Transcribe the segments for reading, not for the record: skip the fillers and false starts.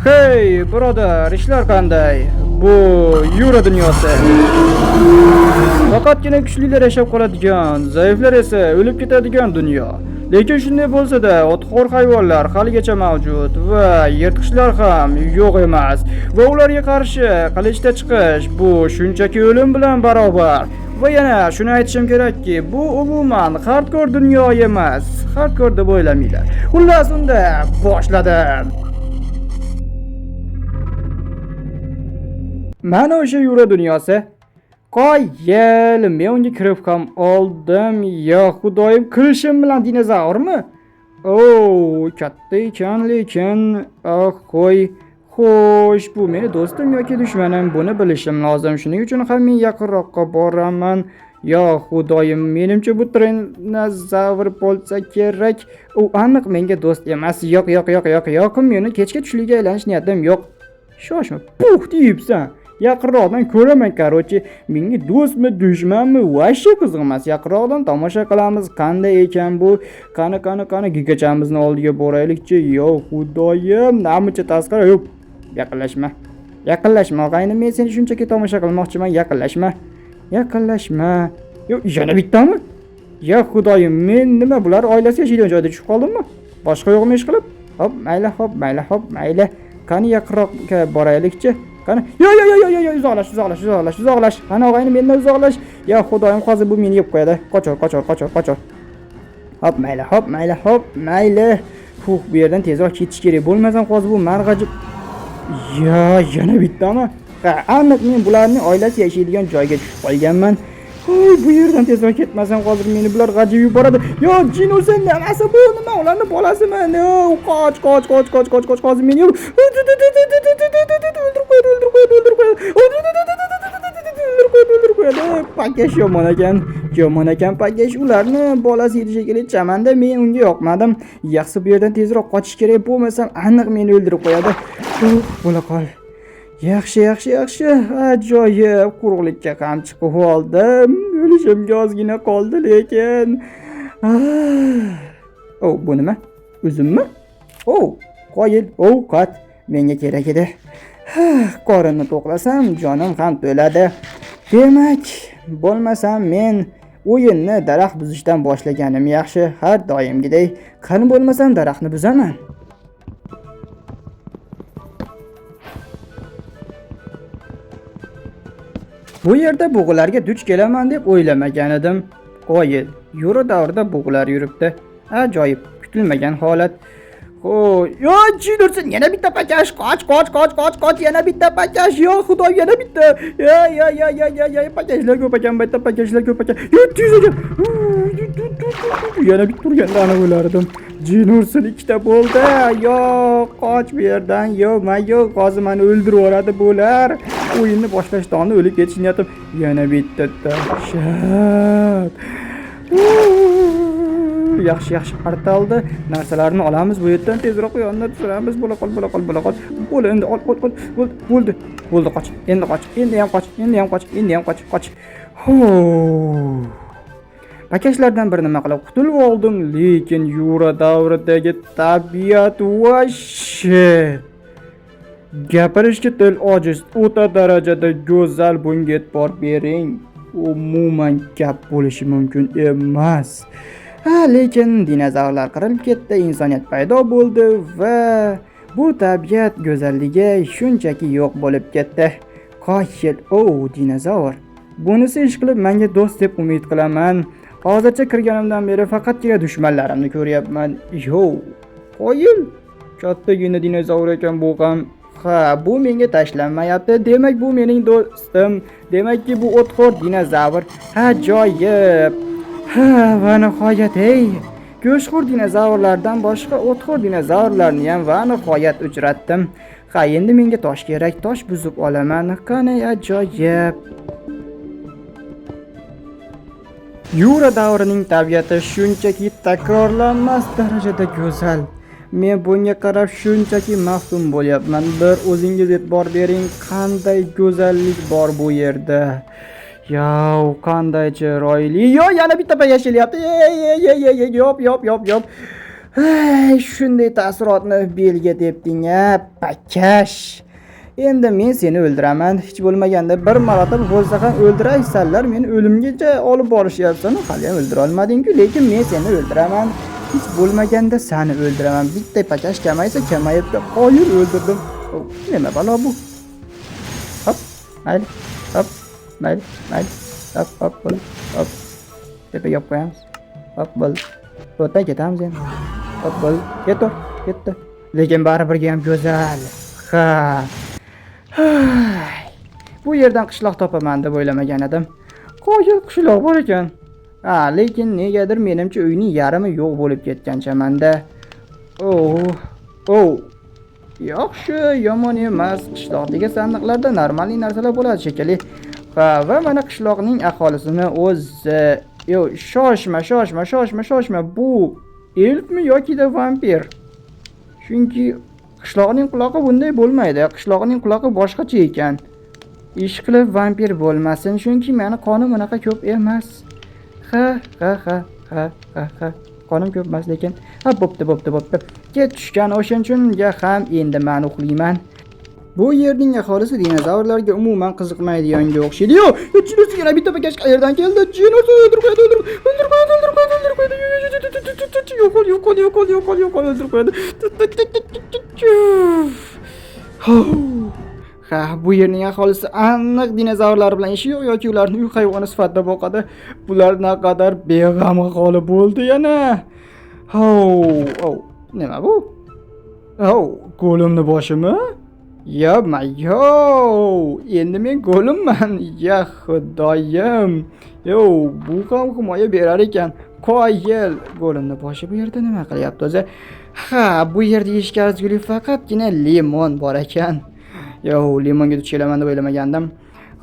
Hey birodar, ishlar qanday? Bu Yura dunyosi. Faqatgina kuchlilar yashab qoladigan, zaiflar esa o'lib ketadigan dunyo. Lekin shunday bo'lsa-da, otxo'r hayvonlar haligacha mavjud va yirtqichlar ham yo'q emas. Va ularga qarshi qilichda chiqish bu shunchaki o'lim bilan barobar. Va yana shuni aytishim kerakki, bu umuman hardkor dunyo emas. Hardkor deb o'ylamanglar. Xullas unda boshladim. Mana o'sha Yura dunyosi. Qoyil, men unga kirib ham oldim. Ya xudoyim, kirishim bilan dinozavrmi? Katta ekan lekin. Qo'y. Xo'sh, bu meni do'stim yoki dushmanim, buni bilishim lozim. Shuning uchun ham men yaqinroqqa boraman. Ya xudoyim, menimcha bu dinozavr bo'lsa kerak. U aniq menga do'st emas. Yo'q. Meni kechga tushlikka aylanish niyatim yo'q. Shoshma. Puh deyibsan. Yaqinroqdan ko'raman, qarochi. Menga do'stmi, dushmanmi, vashsha qiziq emas. Yaqinroqdan tomosha qilamiz. Qanday ekan bu? Qani gigachamizni oldiga boraylikchi. Yo xudoyim, namicha tasqara. Yo'q. Yaqinlashma, og'ayni. Men seni shunchaki tomosha qilmoqchiman. Yaqinlashma. Yo'q, yana bittami? Ya xudoyim, men nima bular oilasi yashaydigan joyda tushib qoldimmi? Boshqa yo'qmi ish qilib? Hop, mayli. Qani yaqinroqqa boraylikchi. Qani. Yo, uzoqlash. Qani og'ayni, mendan uzoqlash. Ya xudoyim, hozir bu meni yeb qo'yadi. Qochor. Hop, mayli. Bu yerdan tezroq ketish kerak. Bo'lmasam hozir bu marg'ajib. Yana bittami? Aniq men bularning oilasi yashaydigan joyga tushib qolganman. Bu yerdan tezroq ketmasam hozir meni bular g'ajib yuboradi. Yo, jin o'lsin, nimasi bu? Nima ularni bolasimi? Qoch. Hozir meni o'ldirib qo'yadi. Pakash yomon ekan. Pakash ularni bolasi edi shekilli. Chamanda men unga yoqmadim. Yaxshi bu yerdan tezroq qochish kerak, bo'lmasam aniq meni o'ldirib qo'yadi. Bo'la qol. Yaxshi. Ajoyib, quruqlikka ham chiqib oldim. O'lishimga ozgina qoldi lekin. Bu nima? Uzummi? Qoyil, ovqat menga kerak edi. Qorinni to'qlasam, jonim ham to'ladi. Demak, bo'lmasam men o'yinni daraxt buzishdan boshlaganim yaxshi, har doimgidek. Qani bo'lmasam daraxtni buzaman. Bu yerda bug'ularga duch kelaman deb o'ylamagan edim. Qoyil, Yura davrida bug'ular yuribdi. Ajoyib, kutilmagan holat. Yo, jidursin, yana bitta pakash. Qoch, yana bitta pakash. Yo, xudoy, yana bitta. Ya, pakashlar ko'p ekan, bitta pakashlar ko'p ekan. Yo, tezga. Yana bitta turganda ana o'lardim. Jinursin, ikkita bo'ldi. Yo, qoch bu yerdan. Yo, hozir meni o'ldirib yuboradi bular. O'yinni boshlashdan o'lib ketish niyatim. Yana bitta tashat. Yaxshi artaldi. Narsalarni olamiz, bu yerdan tezroq yonga tushiramiz. Bo'la qol. Bo'l endi, ol. Bo'ldi, qoch. Endi ham qoch. Pakashlardan bir nima qilib qutulib oldim, lekin Yura davridagi tabiat vashshi. Gapirishga til ojiz, o'ta darajada go'zal. Bunga e'tibor bering. Umuman gap bo'lishi mumkin emas. Lekin dinozavrlar qirilib ketdi, insoniyat paydo bo'ldi va bu tabiat go'zalligi shunchaki yo'q bo'lib ketdi. Qoyil, dinozavr. Bunisi ish qilib menga do'st deb umid qilaman. Hozircha kirganimdan beri faqatgina dushmanlarimni ko'ryapman. Qoyil, kattagina dinozavr ekan bu ham. Bu menga tashlanmayapti. Demak, bu mening do'stim. Demakki, bu o'txo'r dinozavr. Ajoyib. Va nihoyat, go'shtxo'r dinozavrlardan boshqa o'txo'r dinozavrlarni ham va nihoyat uchratdim. Endi menga tosh kerak. Tosh buzib olaman. Qani ajoyib. Yura davrining tabiati shunchaki takrorlanmas darajada go'zal. Men bunga qarab shunchaki maftun bo'lyapman. Bir o'zingiz e'tibor bering, qanday go'zallik bor bu yerda. Yow, qanday chiroyli. Yo, yana bitta pakash kelyapti. Yop. Shunday taassurotni belga debding-a, pakash. Endi men seni o'ldiraman. Hech bo'lmaganda bir marotaba bo'lsa ham o'ldiraysanlar. Meni o'limgacha olib borishyapsan. Hali ham o'ldira olmading-ku, lekin men seni o'ldiraman. Hech bo'lmaganda seni o'ldiraman. Bitta pakash kamaysa kamayibdi. Qoyil o'ldirdim. Nima balo bu? Hop, mayli. Hop, mayli. Hop, bo'l. Hop. Tepaga qo'yamiz. Hop, bo'l. O'tdan ketamiz endi. Hop, bo'l. Ketdi. Lekin baribir ham go'zal. Ha. Bu yerdan qishloq topaman deb o'ylamagan edim. Qo'yil qishloq bor ekan. Lekin negadir menimcha uyning yarmi yo'q bo'lib ketgan chamanda. Yaxshi, yomon emas. Qishloqdagi sandiqlarda normal narsalar bo'ladi shekilli. Va mana qishloqning aholisini o'zi. Shoshma. Bu elfmi yoki-da vampir? Chunki qishloqning quloqi bunday bo'lmaydi. Qishloqning quloqi boshqacha ekan. Ish qilib vampir bo'lmasin, chunki meni qonim unaqa ko'p emas. Ha. Qonim ko'p emas lekin. Bo'pti. Ket tushgan o'shanchunga ham endi men uxlayman. Bu yerning aholisi dinozavrlarga umuman qiziqmaydiganga o'xshaydi. Chinos yana bitta pakash qayerdan keldi? Chinos o'ldirib qo'ydi. Yo'qol, o'ldirib qo'ydi. Bu yerning aholisi aniq dinozavrlar bilan ishi yo'q yoki ularni uy hayvoni sifatida boqadi. Bular naqadar beg'am aholi bo'ldi yana. Nima bu? Go'limni boshimi? Endi men go'limman. Ya xudoyim. Bu ham himoya berar ekan. Qoyil. Go'limni boshi bu yerda nima qilyapti o'zi? Bu yerda eshik arzguli faqatgina limon bor ekan. Limonga duch kelaman deb o'ylamagandim.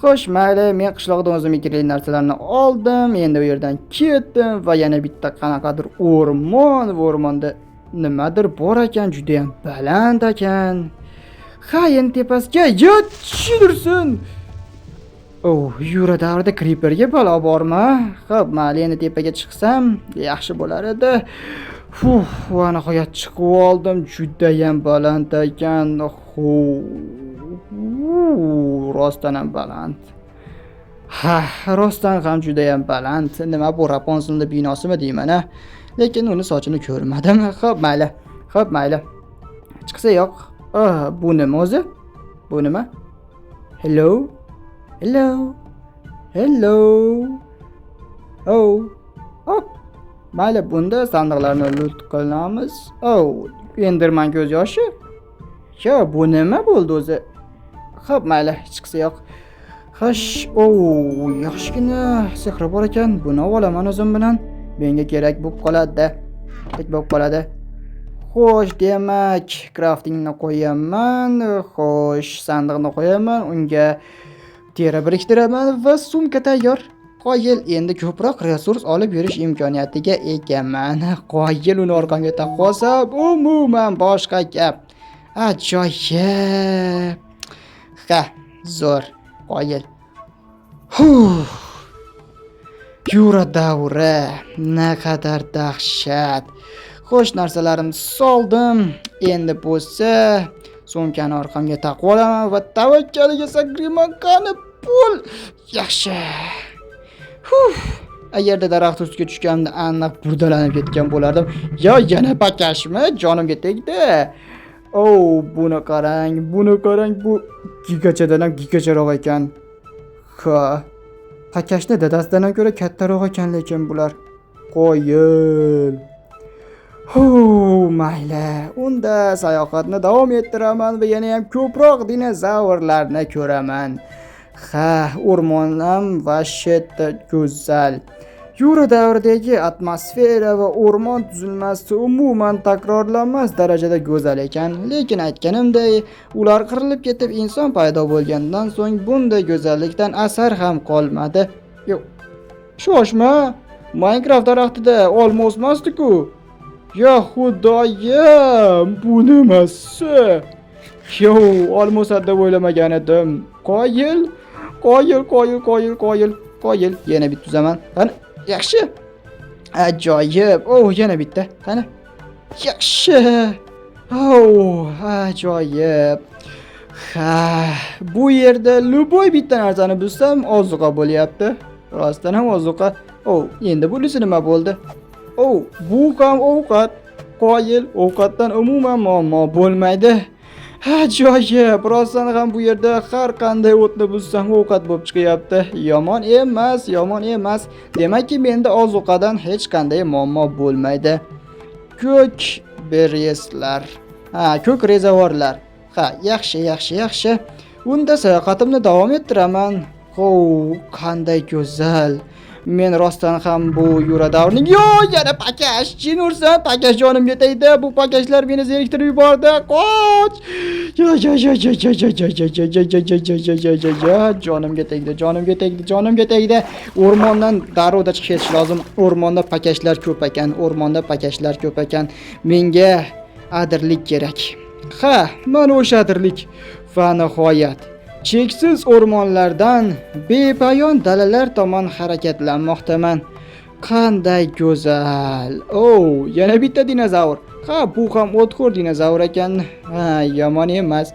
Xo'sh, mayli, men qishloqdan o'zimga kerakli narsalarni oldim. Endi u yerdan ketdim va yana bitta qanaqadir o'rmonda nimadir bor ekan, juda ham baland ekan. Endi tepasiga tushirsin. Yura davrida kriperga balo bormi? Xo'p, mayli, endi tepaga chiqsam yaxshi bo'lar edi. Va nihoyat chiqib oldim. Juda ham baland ekan. Rostdan ham baland. Rostdan ham juda ham baland. Nima bu, Rapunzelning binosimi deyman-a? Lekin uni sochini ko'rmadim. Xo'p, mayli. Chiqsa yo'q. Bu nima o'zi? Bu nima? Hello. Mayli, bunda sandiqlarni loot qilamiz. Enderman ko'z yoshi. Bu nima bo'ldi o'zi? Xo'p, mayli, chiqsa yo'q. Xo'sh, yaxshigina sehri bor ekan. Buni olaman o'zim bilan. Menga kerak bo'lib qoladi. Xo'sh, demak, craftingni qo'yaman. Xo'sh, sandiqni qo'yaman. Unga teri biriktiraman va sumka tayyor. Qoyil, endi ko'proq resurs olib yurish imkoniyatiga egaman. Qoyil, uni orqamga taqib olsam, umuman boshqa gap. Ajoyib. Zo'r. Qoyil. Yura davri, naqadar dahshat. Xo'sh, narsalarimni soldim. Endi bo'lsa, sumkani orqamga taqib olaman va tavakkaliga sakrayman. Qani pul. Yaxshi. Agarda daraxt ustiga tushganimda aniq burdalanib ketgan bo'lardim. Yana pakashmi? Jonimga tegdi. Buni qarang. Bu gigachadan ham gigacharoq ekan. Pakashni dadasidan ham ko'ra kattaroq ekan lekin bular. Qo'yil. Mayli. Unda sayohatni davom ettiraman va yana ham ko'proq dinozavrlarni ko'raman. O'rmon ham vashshata go'zal. Yura davridagi atmosfera va o'rmon tuzilmasi umuman takrorlanmas darajada go'zal ekan. Lekin aytganimday, ular qirilib ketib inson paydo bo'lgandan so'ng bunday go'zallikdan asar ham qolmadi. Shoshma, Minecraft daraxtida olma o'smasdi-ku. Ya xudoyim, bu nimasi? Olma o'sadi deb o'ylamagan edim. Qoyil. Yana bitta tuzaman. Qani, yaxshi. Ajoyib. Yana bitta. Qani. Yaxshi. Ajoyib. Ha, bu yerda luboy bitta narsani bilsam ozuqa bo'lyapti. Rostdan ham ozuqa. Endi bunisi nima bo'ldi? Bu ham ovqat. Qoyil, ovqatdan umuman muammo bo'lmaydi. Ajoyib. Rostdan ham bu yerda har qanday o'tni bilsam ovqat bo'lib chiqyapti. Yomon emas, yomon emas. Demakki, menda ozuqadan hech qanday muammo bo'lmaydi. Ko'k bereslar. Ko'k rezavorlar. Yaxshi. Unda sayohatimni davom ettiraman. Qanday go'zal. Men rostdan ham bu yuradavrning yana pakash. Jin ursin, pakash jonimga tegdi. Bu pakashlar meni zeriktirib yubordi. Qoch! Jonimga tegdi. O'rmondan darrov chiqish lozim. O'rmonda pakashlar ko'p ekan. Menga adirlik kerak. Mana o'sha adirlik. Va nihoyat cheksiz o'rmonlardan bepoyon dalalar tomon harakatlanmoqdaman. Qanday go'zal. Yana bitta dinozavr. Bu ham o'txo'r dinozavr ekan. Yomon emas.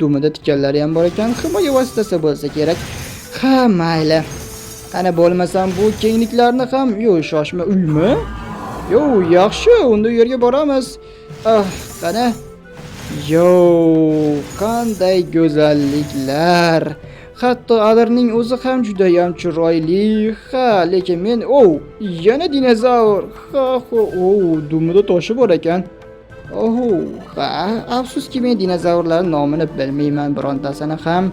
Dumida tikanlari ham bor ekan. Himoya vositasi bo'lsa kerak. Mayli. Ana bo'lmasam bu kengliklarni ham shoshma uymi? Yaxshi, unda u yerga boramiz. Qani. Qanday go'zalliklar. Hatto adirning o'zi ham juda ham chiroyli. Lekin men yana dinozavr. Dumida toshi bor ekan. Afsuski men dinozavrlarning nomini bilmayman birontasini ham.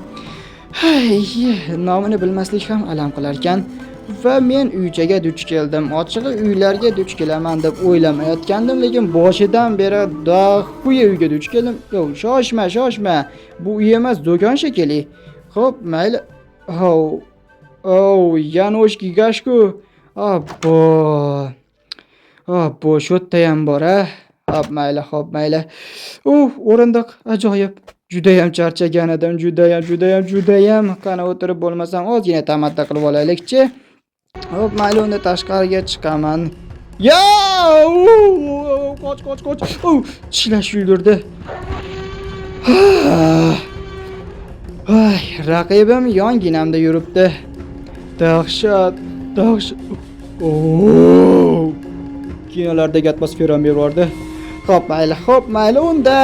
Nomini bilmaslik ham alam qilar ekan. Va men uychaga duch keldim. Ochig'i uylarga duch kelaman deb o'ylamayotgandim, lekin boshidan beri daxuya uyga duch keldim. Shoshma. Bu uy emas, do'kon shekilli. Xo'p, mayli. Yanosh gigashku. Shu yerda ham bor, Xo'p, mayli. O'rindiq ajoyib. Judayam charchagan edim, judayam. Qani o'tirib bo'lmasam ozgina tamatta qilib olaylikchi. Xo'p, mayli, unda tashqariga chiqaman. Qoch. Tishlash yugurdi. Raqibim yonginamda yuribdi. Dahshat. Kinolardagi atmosfera berib. Xo'p, mayli, unda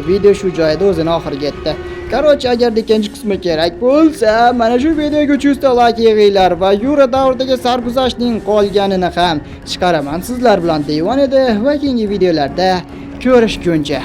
video shu joyda o'zini oxiriga yetdi. Agar ikkinchi qismi kerak bo'lsa, mana shu videoga 300 ta like yig'inglar va Yura davridagi sarguzashtning qolganini ham chiqaraman sizlar bilan devon edi va keyingi videolarda ko'rishguncha.